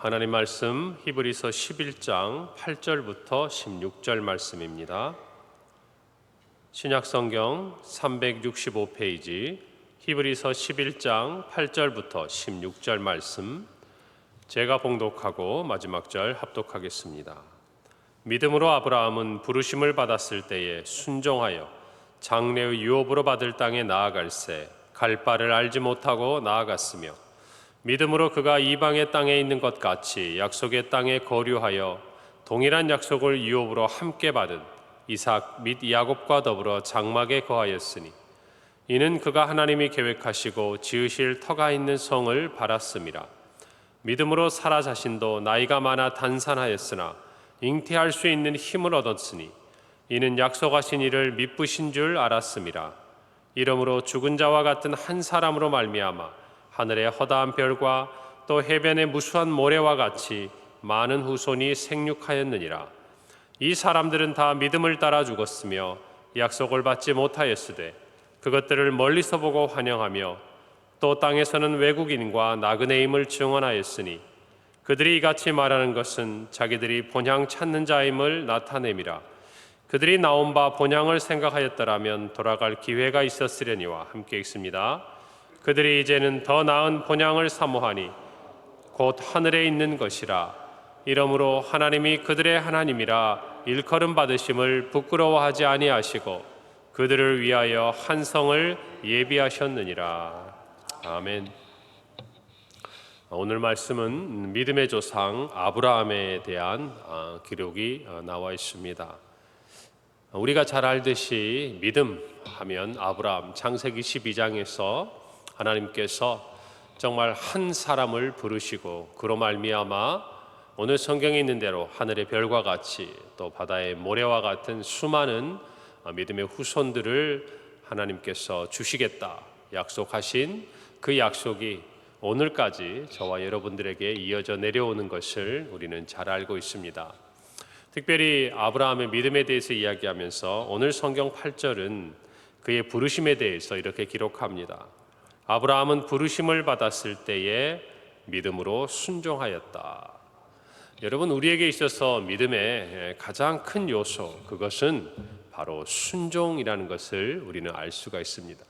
하나님 말씀 히브리서 11장 8절부터 16절 말씀입니다. 신약성경 365페이지 히브리서 11장 8절부터 16절 말씀, 제가 봉독하고 마지막 절 합독하겠습니다. 믿음으로 아브라함은 부르심을 받았을 때에 순종하여 장래의 유업으로 받을 땅에 나아갈새 갈 바를 알지 못하고 나아갔으며, 믿음으로 그가 이방의 땅에 있는 것 같이 약속의 땅에 거류하여 동일한 약속을 유업으로 함께 받은 이삭 및 야곱과 더불어 장막에 거하였으니, 이는 그가 하나님이 계획하시고 지으실 터가 있는 성을 바랐음이라. 믿음으로 사라 자신도 나이가 많아 단산하였으나 잉태할 수 있는 힘을 얻었으니, 이는 약속하신 이를 미쁘신 줄 알았음이라. 이러므로 죽은 자와 같은 한 사람으로 말미암아 하늘의 허다한 별과 또 해변의 무수한 모래와 같이 많은 후손이 생육하였느니라. 이 사람들은 다 믿음을 따라 죽었으며 약속을 받지 못하였으되 그것들을 멀리서 보고 환영하며 또 땅에서는 외국인과 나그네임을 증언하였으니, 그들이 이같이 말하는 것은 자기들이 본향 찾는 자임을 나타냄이라. 그들이 나온 바 본향을 생각하였더라면 돌아갈 기회가 있었으려니와. 함께 읽습니다. 그들이 이제는 더 나은 본향을 사모하니 곧 하늘에 있는 것이라. 이러므로 하나님이 그들의 하나님이라 일컬음 받으심을 부끄러워하지 아니하시고 그들을 위하여 한 성을 예비하셨느니라. 아멘. 오늘 말씀은 믿음의 조상 아브라함에 대한 기록이 나와 있습니다. 우리가 잘 알듯이 믿음 하면 아브라함, 창세기 12장에서 하나님께서 정말 한 사람을 부르시고 그로 말미암아 오늘 성경에 있는 대로 하늘의 별과 같이 또 바다의 모래와 같은 수많은 믿음의 후손들을 하나님께서 주시겠다 약속하신 그 약속이 오늘까지 저와 여러분들에게 이어져 내려오는 것을 우리는 잘 알고 있습니다. 특별히 아브라함의 믿음에 대해서 이야기하면서 오늘 성경 8절은 그의 부르심에 대해서 이렇게 기록합니다. 아브라함은 부르심을 받았을 때에 믿음으로 순종하였다. 여러분, 우리에게 있어서 믿음의 가장 큰 요소, 그것은 바로 순종이라는 것을 우리는 알 수가 있습니다.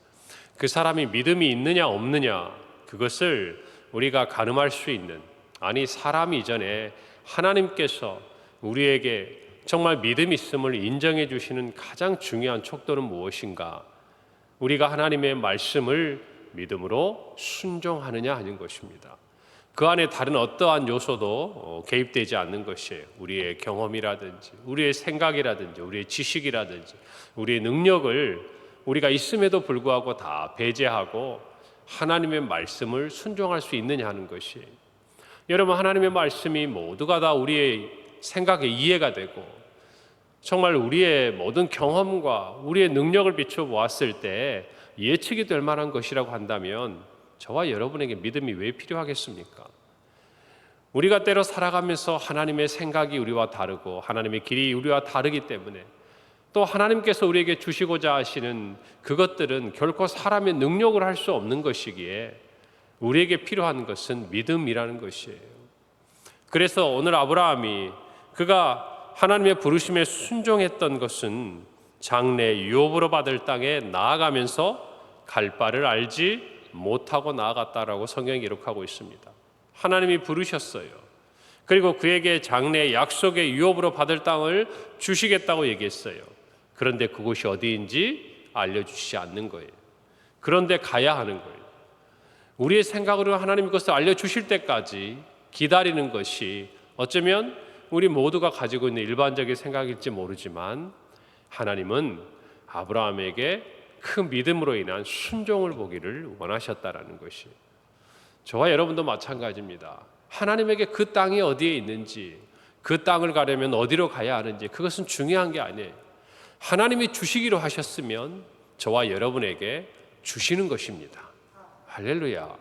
그 사람이 믿음이 있느냐 없느냐, 그것을 우리가 가늠할 수 있는, 아니 사람 이전에 하나님께서 우리에게 정말 믿음 있음을 인정해 주시는 가장 중요한 척도는 무엇인가? 우리가 하나님의 말씀을 믿음으로 순종하느냐 하는 것입니다. 그 안에 다른 어떠한 요소도 개입되지 않는 것이에요. 우리의 경험이라든지 우리의 생각이라든지 우리의 지식이라든지 우리의 능력을 우리가 있음에도 불구하고 다 배제하고 하나님의 말씀을 순종할 수 있느냐 하는 것이에요. 여러분, 하나님의 말씀이 모두가 다 우리의 생각에 이해가 되고 정말 우리의 모든 경험과 우리의 능력을 비춰 보았을 때 예측이 될 만한 것이라고 한다면 저와 여러분에게 믿음이 왜 필요하겠습니까? 우리가 때로 살아가면서 하나님의 생각이 우리와 다르고 하나님의 길이 우리와 다르기 때문에 또 하나님께서 우리에게 주시고자 하시는 그것들은 결코 사람의 능력을 할 수 없는 것이기에 우리에게 필요한 것은 믿음이라는 것이에요. 그래서 오늘 아브라함이 그가 하나님의 부르심에 순종했던 것은 장래 유업으로 받을 땅에 나아가면서 갈 바를 알지 못하고 나아갔다라고 성경이 기록하고 있습니다. 하나님이 부르셨어요. 그리고 그에게 장래 약속의 유업으로 받을 땅을 주시겠다고 얘기했어요. 그런데 그곳이 어디인지 알려주시지 않는 거예요. 그런데 가야 하는 거예요. 우리의 생각으로 하나님이 그것을 알려주실 때까지 기다리는 것이 어쩌면 우리 모두가 가지고 있는 일반적인 생각일지 모르지만 하나님은 아브라함에게 큰 믿음으로 인한 순종을 보기를 원하셨다라는 것이에요. 저와 여러분도 마찬가지입니다. 하나님에게 그 땅이 어디에 있는지, 그 땅을 가려면 어디로 가야 하는지, 그것은 중요한 게 아니에요. 하나님이 주시기로 하셨으면 저와 여러분에게 주시는 것입니다. 할렐루야.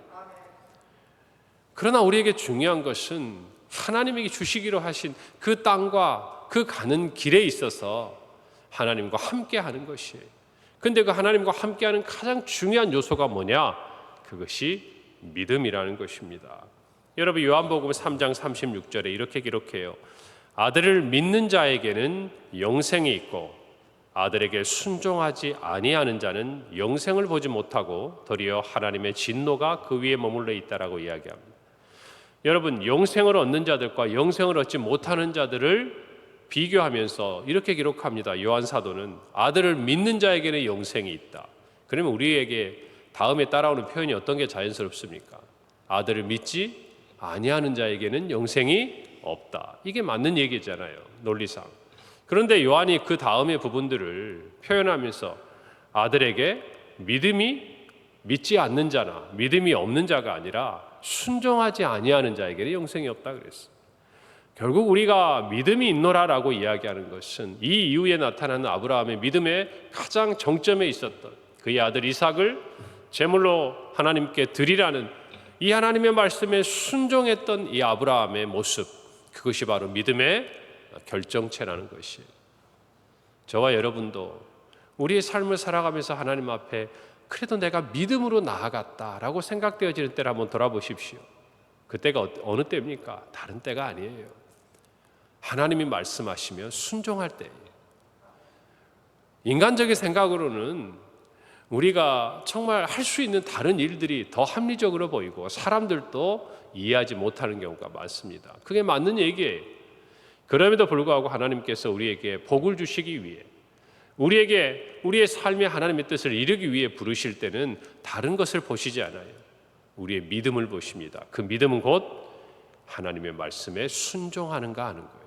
그러나 우리에게 중요한 것은 하나님에게 주시기로 하신 그 땅과 그 가는 길에 있어서 하나님과 함께 하는 것이에요. 그런데 그 하나님과 함께하는 가장 중요한 요소가 뭐냐? 그것이 믿음이라는 것입니다. 여러분 요한복음 3장 36절에 이렇게 기록해요. 아들을 믿는 자에게는 영생이 있고 아들에게 순종하지 아니하는 자는 영생을 보지 못하고 도리어 하나님의 진노가 그 위에 머물러 있다라고 이야기합니다. 여러분, 영생을 얻는 자들과 영생을 얻지 못하는 자들을 비교하면서 이렇게 기록합니다. 요한 사도는 아들을 믿는 자에게는 영생이 있다. 그러면 우리에게 다음에 따라오는 표현이 어떤 게 자연스럽습니까? 아들을 믿지 아니하는 자에게는 영생이 없다. 이게 맞는 얘기잖아요, 논리상. 그런데 요한이 그 다음의 부분들을 표현하면서 아들에게 믿음이 믿지 않는 자나 믿음이 없는 자가 아니라 순종하지 아니하는 자에게는 영생이 없다 그랬어요. 결국 우리가 믿음이 있노라라고 이야기하는 것은 이 이후에 나타나는 아브라함의 믿음의 가장 정점에 있었던 그의 아들 이삭을 제물로 하나님께 드리라는 이 하나님의 말씀에 순종했던 이 아브라함의 모습, 그것이 바로 믿음의 결정체라는 것이에요. 저와 여러분도 우리의 삶을 살아가면서 하나님 앞에 그래도 내가 믿음으로 나아갔다라고 생각되어지는 때를 한번 돌아보십시오. 그때가 어느 때입니까? 다른 때가 아니에요. 하나님이 말씀하시면 순종할 때예요. 인간적인 생각으로는 우리가 정말 할 수 있는 다른 일들이 더 합리적으로 보이고 사람들도 이해하지 못하는 경우가 많습니다. 그게 맞는 얘기예요. 그럼에도 불구하고 하나님께서 우리에게 복을 주시기 위해 우리에게 우리의 삶에 하나님의 뜻을 이루기 위해 부르실 때는 다른 것을 보시지 않아요. 우리의 믿음을 보십니다. 그 믿음은 곧 하나님의 말씀에 순종하는가 하는 거예요.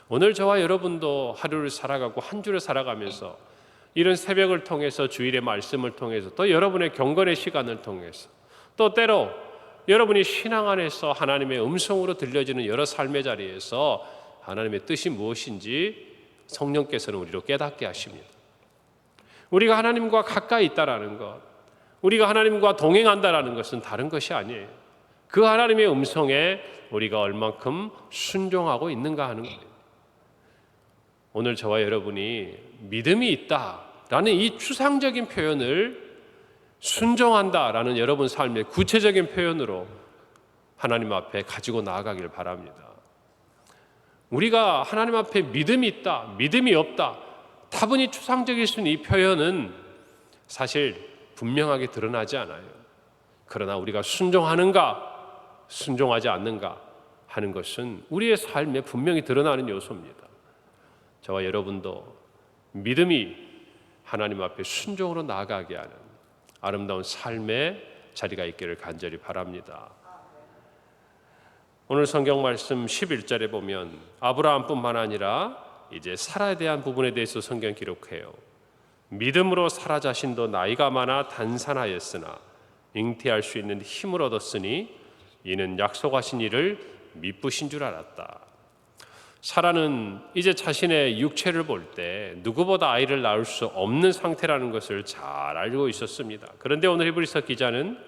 오늘 저와 여러분도 하루를 살아가고 한 주를 살아가면서 이런 새벽을 통해서 주일의 말씀을 통해서 또 여러분의 경건의 시간을 통해서 또 때로 여러분이 신앙 안에서 하나님의 음성으로 들려지는 여러 삶의 자리에서 하나님의 뜻이 무엇인지 성령께서는 우리로 깨닫게 하십니다. 우리가 하나님과 가까이 있다라는 것, 우리가 하나님과 동행한다라는 것은 다른 것이 아니에요. 그 하나님의 음성에 우리가 얼만큼 순종하고 있는가 하는 거예요. 오늘 저와 여러분이 믿음이 있다라는 이 추상적인 표현을 순종한다라는 여러분 삶의 구체적인 표현으로 하나님 앞에 가지고 나아가길 바랍니다. 우리가 하나님 앞에 믿음이 있다, 믿음이 없다, 다분히 추상적일 수 있는 이 표현은 사실 분명하게 드러나지 않아요. 그러나 우리가 순종하는가, 순종하지 않는가 하는 것은 우리의 삶에 분명히 드러나는 요소입니다. 저와 여러분도 믿음이 하나님 앞에 순종으로 나아가게 하는 아름다운 삶의 자리가 있기를 간절히 바랍니다. 오늘 성경 말씀 11절에 보면 아브라함뿐만 아니라 이제 사라에 대한 부분에 대해서 성경 기록해요. 믿음으로 사라 자신도 나이가 많아 단산하였으나 잉태할 수 있는 힘을 얻었으니 이는 약속하신 이를 미쁘신 줄 알았다. 사라는 이제 자신의 육체를 볼 때 누구보다 아이를 낳을 수 없는 상태라는 것을 잘 알고 있었습니다. 그런데 오늘 히브리서 기자는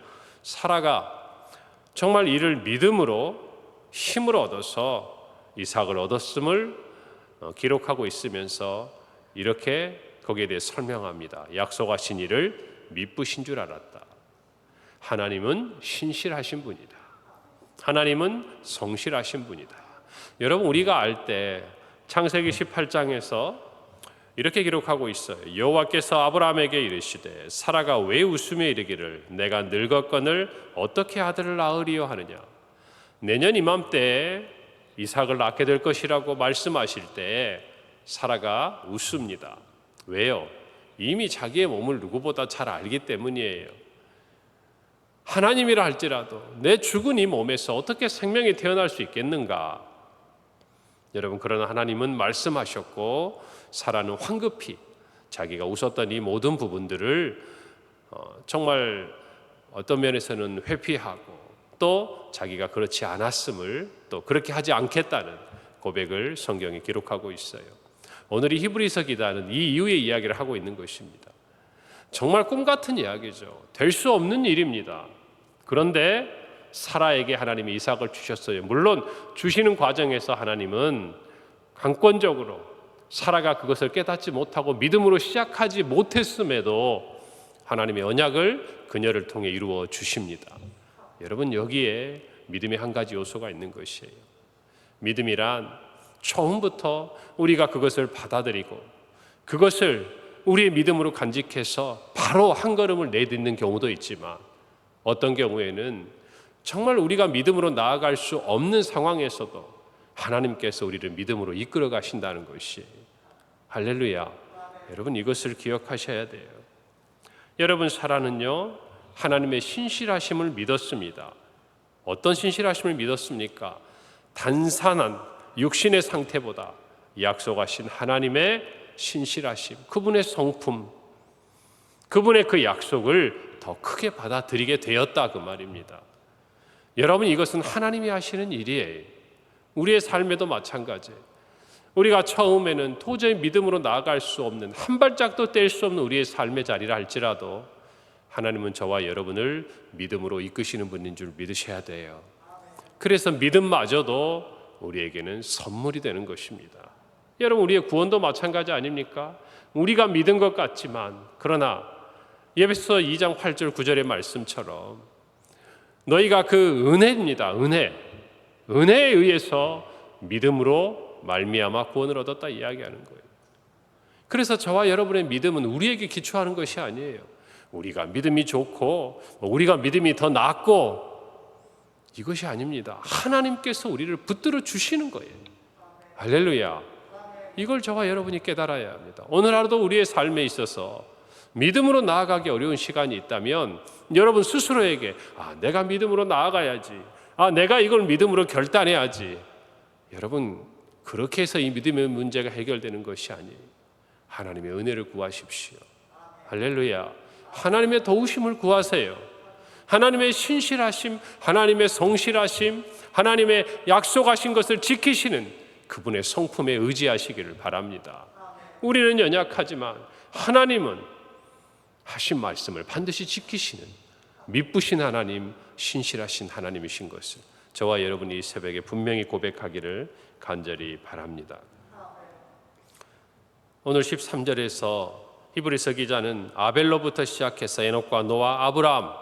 사라가 정말 이를 믿음으로 힘을 얻어서 이삭을 얻었음을 기록하고 있으면서 이렇게 거기에 대해 설명합니다. 약속하신 이를 미쁘신 줄 알았다. 하나님은 신실하신 분이다. 하나님은 성실하신 분이다. 여러분, 우리가 알 때 창세기 18장에서 이렇게 기록하고 있어요. 여호와께서 아브라함에게 이르시되 사라가 왜 웃으며 이르기를 내가 늙었거늘 어떻게 아들을 낳으리요 하느냐. 내년 이맘때에 이삭을 낳게 될 것이라고 말씀하실 때 사라가 웃습니다. 왜요? 이미 자기의 몸을 누구보다 잘 알기 때문이에요. 하나님이라 할지라도 내 죽은 이 몸에서 어떻게 생명이 태어날 수 있겠는가? 여러분, 그러나 하나님은 말씀하셨고 사라는 황급히 자기가 웃었던 이 모든 부분들을 정말 어떤 면에서는 회피하고 또 자기가 그렇지 않았음을 또 그렇게 하지 않겠다는 고백을 성경에 기록하고 있어요. 오늘 이 히브리서 기자는 이 이후의 이야기를 하고 있는 것입니다. 정말 꿈 같은 이야기죠. 될 수 없는 일입니다. 그런데 사라에게 하나님이 이삭을 주셨어요. 물론 주시는 과정에서 하나님은 강권적으로 사라가 그것을 깨닫지 못하고 믿음으로 시작하지 못했음에도 하나님의 언약을 그녀를 통해 이루어 주십니다. 여러분, 여기에 믿음의 한 가지 요소가 있는 것이에요. 믿음이란 처음부터 우리가 그것을 받아들이고 그것을 우리의 믿음으로 간직해서 바로 한 걸음을 내딛는 경우도 있지만, 어떤 경우에는 정말 우리가 믿음으로 나아갈 수 없는 상황에서도 하나님께서 우리를 믿음으로 이끌어 가신다는 것이, 할렐루야. 여러분, 이것을 기억하셔야 돼요. 여러분, 사라는요, 하나님의 신실하심을 믿었습니다. 어떤 신실하심을 믿었습니까? 단순한 육신의 상태보다 약속하신 하나님의 신실하심, 그분의 성품, 그분의 그 약속을 더 크게 받아들이게 되었다, 그 말입니다. 여러분, 이것은 하나님이 하시는 일이에요. 우리의 삶에도 마찬가지예요. 우리가 처음에는 도저히 믿음으로 나아갈 수 없는, 한 발짝도 뗄 수 없는 우리의 삶의 자리라 할지라도 하나님은 저와 여러분을 믿음으로 이끄시는 분인 줄 믿으셔야 돼요. 그래서 믿음마저도 우리에게는 선물이 되는 것입니다. 여러분, 우리의 구원도 마찬가지 아닙니까? 우리가 믿은 것 같지만, 그러나 에베소서 2장 8절 9절의 말씀처럼 너희가 그 은혜입니다. 은혜에 의해서 믿음으로 말미암아 구원을 얻었다 이야기하는 거예요. 그래서 저와 여러분의 믿음은 우리에게 기초하는 것이 아니에요. 우리가 믿음이 좋고 우리가 믿음이 더 낫고 이것이 아닙니다. 하나님께서 우리를 붙들어 주시는 거예요. 할렐루야. 이걸 저와 여러분이 깨달아야 합니다. 오늘 하루도 우리의 삶에 있어서 믿음으로 나아가기 어려운 시간이 있다면 여러분 스스로에게 내가 믿음으로 나아가야지, 내가 이걸 믿음으로 결단해야지. 여러분, 그렇게 해서 이 믿음의 문제가 해결되는 것이 아니에요. 하나님의 은혜를 구하십시오. 할렐루야. 하나님의 도우심을 구하세요. 하나님의 신실하심, 하나님의 성실하심, 하나님의 약속하신 것을 지키시는 그분의 성품에 의지하시기를 바랍니다. 우리는 연약하지만 하나님은 하신 말씀을 반드시 지키시는 믿부신 하나님, 신실하신 하나님이신 것을 저와 여러분이 이 새벽에 분명히 고백하기를 간절히 바랍니다. 오늘 13절에서 히브리서 기자는 아벨로부터 시작해서 에녹과 노아, 아브라함,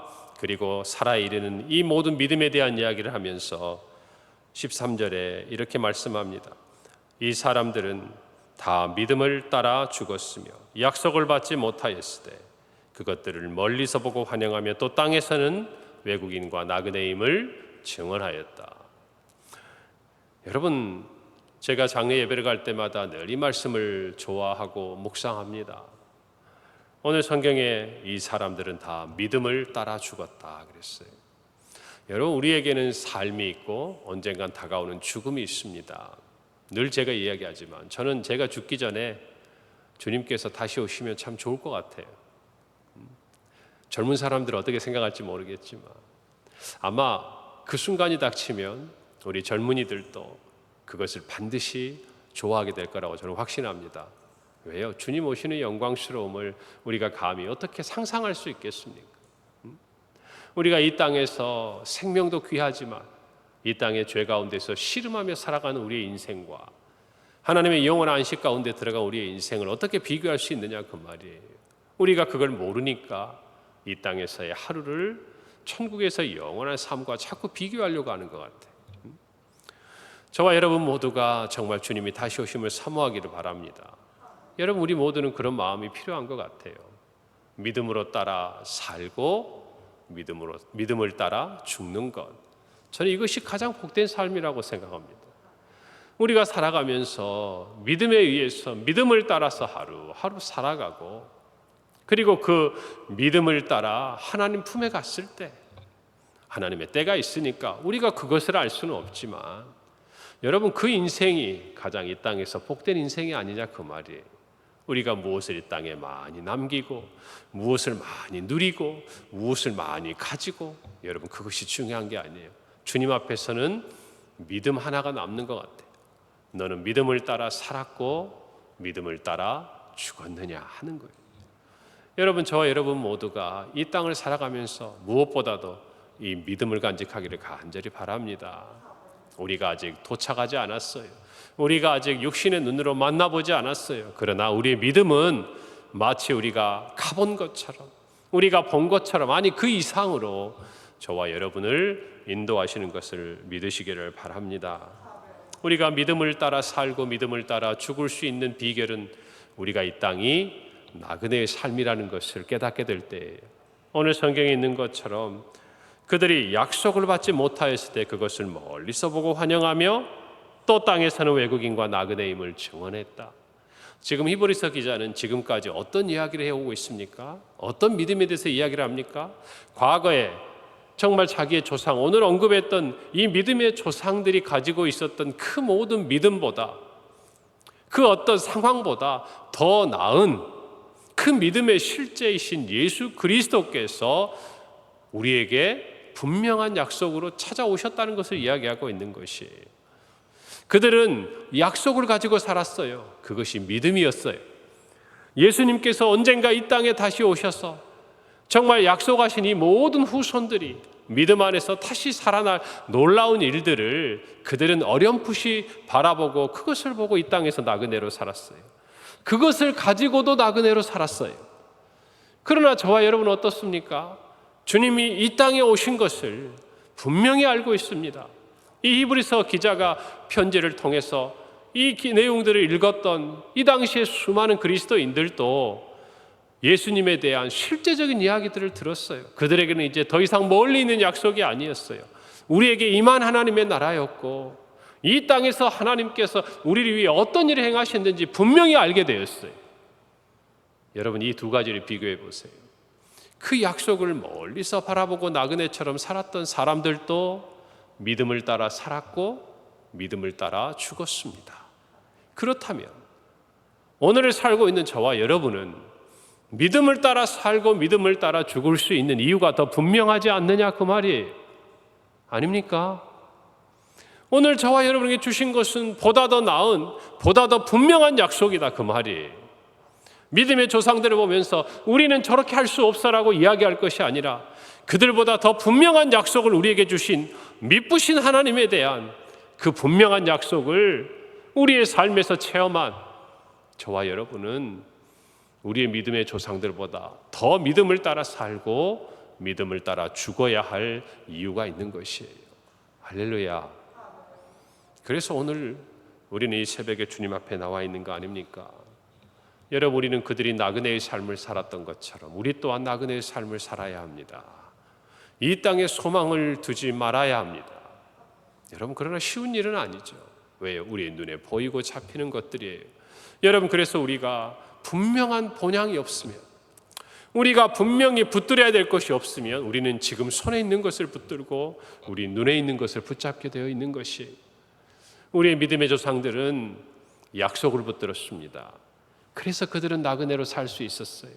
그리고 사라에 이르는 이 모든 믿음에 대한 이야기를 하면서 13절에 이렇게 말씀합니다. 이 사람들은 다 믿음을 따라 죽었으며 약속을 받지 못하였을 때 그것들을 멀리서 보고 환영하며 또 땅에서는 외국인과 나그네임을 증언하였다. 여러분, 제가 장례 예배를 갈 때마다 늘 이 말씀을 좋아하고 묵상합니다. 오늘 성경에 이 사람들은 다 믿음을 따라 죽었다 그랬어요. 여러분, 우리에게는 삶이 있고 언젠간 다가오는 죽음이 있습니다. 늘 제가 이야기하지만 저는 제가 죽기 전에 주님께서 다시 오시면 참 좋을 것 같아요. 젊은 사람들은 어떻게 생각할지 모르겠지만 아마 그 순간이 닥치면 우리 젊은이들도 그것을 반드시 좋아하게 될 거라고 저는 확신합니다. 왜요? 주님 오시는 영광스러움을 우리가 감히 어떻게 상상할 수 있겠습니까? 우리가 이 땅에서 생명도 귀하지만 이 땅의 죄 가운데서 씨름하며 살아가는 우리의 인생과 하나님의 영원한 안식 가운데 들어간 우리의 인생을 어떻게 비교할 수 있느냐, 그 말이에요. 우리가 그걸 모르니까 이 땅에서의 하루를 천국에서 영원한 삶과 자꾸 비교하려고 하는 것 같아요. 저와 여러분 모두가 정말 주님이 다시 오심을 사모하기를 바랍니다. 여러분, 우리 모두는 그런 마음이 필요한 것 같아요. 믿음으로 따라 살고 믿음을 따라 죽는 것, 저는 이것이 가장 복된 삶이라고 생각합니다. 우리가 살아가면서 믿음에 의해서 믿음을 따라서 하루하루 살아가고, 그리고 그 믿음을 따라 하나님 품에 갔을 때 하나님의 때가 있으니까 우리가 그것을 알 수는 없지만 여러분, 그 인생이 가장 이 땅에서 복된 인생이 아니냐, 그 말이에요. 우리가 무엇을 이 땅에 많이 남기고 무엇을 많이 누리고 무엇을 많이 가지고, 여러분, 그것이 중요한 게 아니에요. 주님 앞에서는 믿음 하나가 남는 것 같아요. 너는 믿음을 따라 살았고 믿음을 따라 죽었느냐 하는 거예요. 여러분, 저와 여러분 모두가 이 땅을 살아가면서 무엇보다도 이 믿음을 간직하기를 간절히 바랍니다. 우리가 아직 도착하지 않았어요. 우리가 아직 육신의 눈으로 만나보지 않았어요. 그러나 우리의 믿음은 마치 우리가 가본 것처럼, 우리가 본 것처럼, 아니 그 이상으로 저와 여러분을 인도하시는 것을 믿으시기를 바랍니다. 우리가 믿음을 따라 살고 믿음을 따라 죽을 수 있는 비결은 우리가 이 땅이 나그네의 삶이라는 것을 깨닫게 될 때예요. 오늘 성경에 있는 것처럼 그들이 약속을 받지 못하였을 때 그것을 멀리서 보고 환영하며 또 땅에 사는 외국인과 나그네임을 증언했다. 지금 히브리서 기자는 지금까지 어떤 이야기를 해오고 있습니까? 어떤 믿음에 대해서 이야기를 합니까? 과거에 정말 자기의 조상, 오늘 언급했던 이 믿음의 조상들이 가지고 있었던 그 모든 믿음보다, 그 어떤 상황보다 더 나은 그 믿음의 실제이신 예수 그리스도께서 우리에게 분명한 약속으로 찾아오셨다는 것을 이야기하고 있는 것이에요. 그들은 약속을 가지고 살았어요. 그것이 믿음이었어요. 예수님께서 언젠가 이 땅에 다시 오셔서 정말 약속하신 이 모든 후손들이 믿음 안에서 다시 살아날 놀라운 일들을 그들은 어렴풋이 바라보고 그것을 보고 이 땅에서 나그네로 살았어요. 그것을 가지고도 나그네로 살았어요. 그러나 저와 여러분은 어떻습니까? 주님이 이 땅에 오신 것을 분명히 알고 있습니다. 이 히브리서 기자가 편지를 통해서 이 내용들을 읽었던 이 당시의 수많은 그리스도인들도 예수님에 대한 실제적인 이야기들을 들었어요. 그들에게는 이제 더 이상 멀리 있는 약속이 아니었어요. 우리에게 임한 하나님의 나라였고 이 땅에서 하나님께서 우리를 위해 어떤 일을 행하셨는지 분명히 알게 되었어요. 여러분, 이 두 가지를 비교해 보세요. 그 약속을 멀리서 바라보고 나그네처럼 살았던 사람들도 믿음을 따라 살았고 믿음을 따라 죽었습니다. 그렇다면 오늘을 살고 있는 저와 여러분은 믿음을 따라 살고 믿음을 따라 죽을 수 있는 이유가 더 분명하지 않느냐 그 말이에요. 아닙니까? 오늘 저와 여러분에게 주신 것은 보다 더 나은, 보다 더 분명한 약속이다 그 말이에요. 믿음의 조상들을 보면서 우리는 저렇게 할 수 없어라고 이야기할 것이 아니라 그들보다 더 분명한 약속을 우리에게 주신 믿으신 하나님에 대한 그 분명한 약속을 우리의 삶에서 체험한 저와 여러분은 우리의 믿음의 조상들보다 더 믿음을 따라 살고 믿음을 따라 죽어야 할 이유가 있는 것이에요. 할렐루야. 그래서 오늘 우리는 이 새벽에 주님 앞에 나와 있는 거 아닙니까? 여러분, 우리는 그들이 나그네의 삶을 살았던 것처럼 우리 또한 나그네의 삶을 살아야 합니다. 이 땅에 소망을 두지 말아야 합니다. 여러분, 그러나 쉬운 일은 아니죠. 왜요? 우리의 눈에 보이고 잡히는 것들이에요. 여러분, 그래서 우리가 분명한 본향이 없으면, 우리가 분명히 붙들어야 될 것이 없으면 우리는 지금 손에 있는 것을 붙들고 우리 눈에 있는 것을 붙잡게 되어 있는 것이에요. 우리의 믿음의 조상들은 약속을 붙들었습니다. 그래서 그들은 나그네로 살 수 있었어요.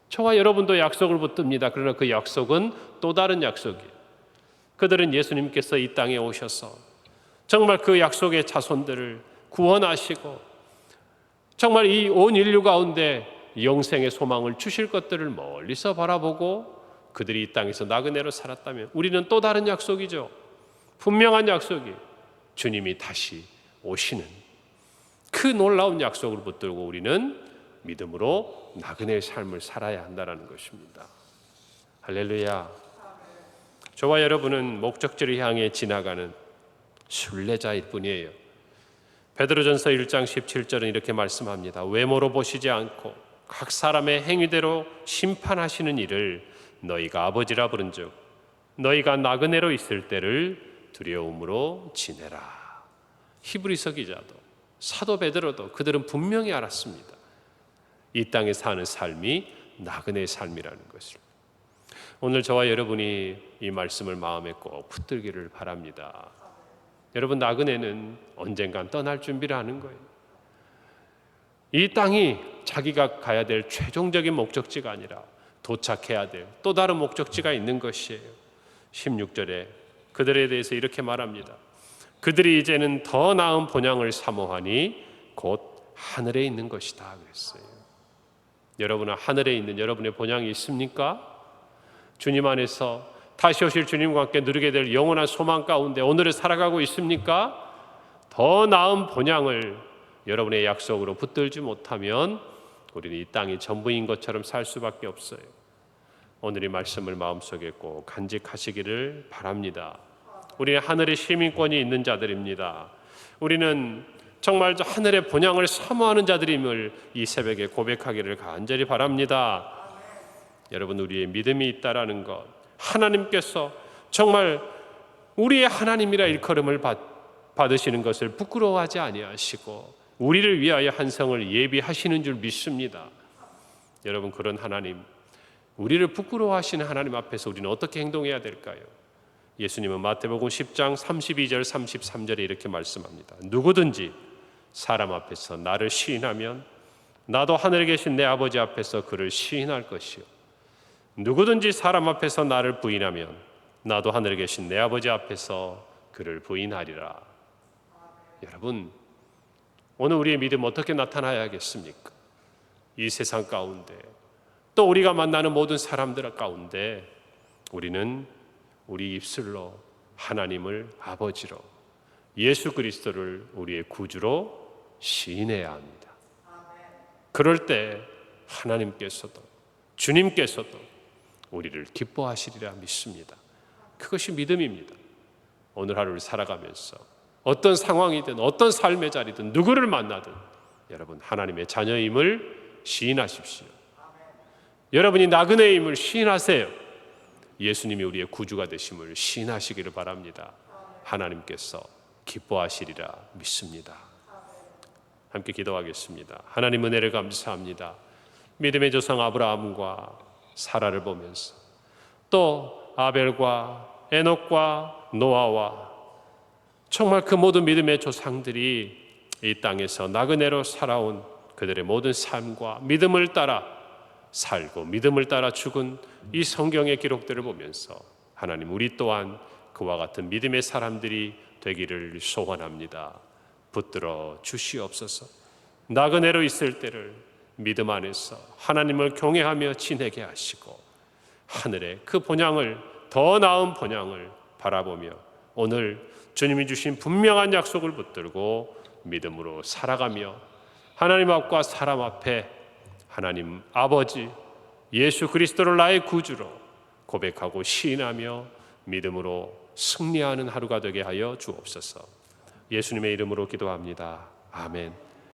저와 여러분도 약속을 붙듭니다. 그러나 그 약속은 또 다른 약속이에요. 그들은 예수님께서 이 땅에 오셔서 정말 그 약속의 자손들을 구원하시고 정말 이 온 인류 가운데 영생의 소망을 주실 것들을 멀리서 바라보고 그들이 이 땅에서 나그네로 살았다면 우리는 또 다른 약속이죠. 분명한 약속이 주님이 다시 오시는 그 놀라운 약속을 붙들고 우리는 믿음으로 나그네의 삶을 살아야 한다는 것입니다. 할렐루야. 저와 여러분은 목적지를 향해 지나가는 순례자일 뿐이에요. 베드로전서 1장 17절은 이렇게 말씀합니다. 외모로 보시지 않고 각 사람의 행위대로 심판하시는 이를 너희가 아버지라 부른즉 너희가 나그네로 있을 때를 두려움으로 지내라. 히브리서 기자도 사도 베드로도 그들은 분명히 알았습니다. 이 땅에 사는 삶이 나그네의 삶이라는 것을. 오늘 저와 여러분이 이 말씀을 마음에 꼭 붙들기를 바랍니다. 여러분, 나그네는 언젠간 떠날 준비를 하는 거예요. 이 땅이 자기가 가야 될 최종적인 목적지가 아니라 도착해야 될 또 다른 목적지가 있는 것이에요. 16절에 그들에 대해서 이렇게 말합니다. 그들이 이제는 더 나은 본향을 사모하니 곧 하늘에 있는 것이다 그랬어요. 여러분은 하늘에 있는 여러분의 본향이 있습니까? 주님 안에서 다시 오실 주님과 함께 누리게 될 영원한 소망 가운데 오늘을 살아가고 있습니까? 더 나은 본향을 여러분의 약속으로 붙들지 못하면 우리는 이 땅이 전부인 것처럼 살 수밖에 없어요. 오늘 이 말씀을 마음속에 꼭 간직하시기를 바랍니다. 우리는 하늘의 시민권이 있는 자들입니다. 우리는 정말 하늘의 본향을 사모하는 자들임을 이 새벽에 고백하기를 간절히 바랍니다. 여러분, 우리의 믿음이 있다라는 것, 하나님께서 정말 우리의 하나님이라 일컬음을 받으시는 것을 부끄러워하지 아니하시고 우리를 위하여 한 성을 예비하시는 줄 믿습니다. 여러분, 그런 하나님, 우리를 부끄러워하시는 하나님 앞에서 우리는 어떻게 행동해야 될까요? 예수님은 마태복음 10장 32절 33절에 이렇게 말씀합니다. 누구든지 사람 앞에서 나를 시인하면 나도 하늘에 계신 내 아버지 앞에서 그를 시인할 것이요, 누구든지 사람 앞에서 나를 부인하면 나도 하늘에 계신 내 아버지 앞에서 그를 부인하리라. 여러분, 오늘 우리의 믿음 어떻게 나타나야겠습니까? 이 세상 가운데, 또 우리가 만나는 모든 사람들 가운데 우리는 우리 입술로 하나님을 아버지로, 예수 그리스도를 우리의 구주로 시인해야 합니다. 그럴 때 하나님께서도, 주님께서도 우리를 기뻐하시리라 믿습니다. 그것이 믿음입니다. 오늘 하루를 살아가면서 어떤 상황이든 어떤 삶의 자리든 누구를 만나든 여러분, 하나님의 자녀임을 시인하십시오. 여러분이 나그네임을 시인하세요. 예수님이 우리의 구주가 되심을 시인하시기를 바랍니다. 하나님께서 기뻐하시리라 믿습니다. 함께 기도하겠습니다. 하나님, 은혜를 감사합니다. 믿음의 조상 아브라함과 사라를 보면서 또 아벨과 에녹과 노아와 정말 그 모든 믿음의 조상들이 이 땅에서 나그네로 살아온 그들의 모든 삶과 믿음을 따라 살고 믿음을 따라 죽은 이 성경의 기록들을 보면서 하나님, 우리 또한 그와 같은 믿음의 사람들이 되기를 소원합니다. 붙들어 주시옵소서. 나그네로 있을 때를 믿음 안에서 하나님을 경외하며 지내게 하시고 하늘의 그 본향을, 더 나은 본향을 바라보며 오늘 주님이 주신 분명한 약속을 붙들고 믿음으로 살아가며 하나님 앞과 사람 앞에 하나님 아버지 예수 그리스도를 나의 구주로 고백하고 시인하며 믿음으로 승리하는 하루가 되게 하여 주옵소서. 예수님의 이름으로 기도합니다. 아멘.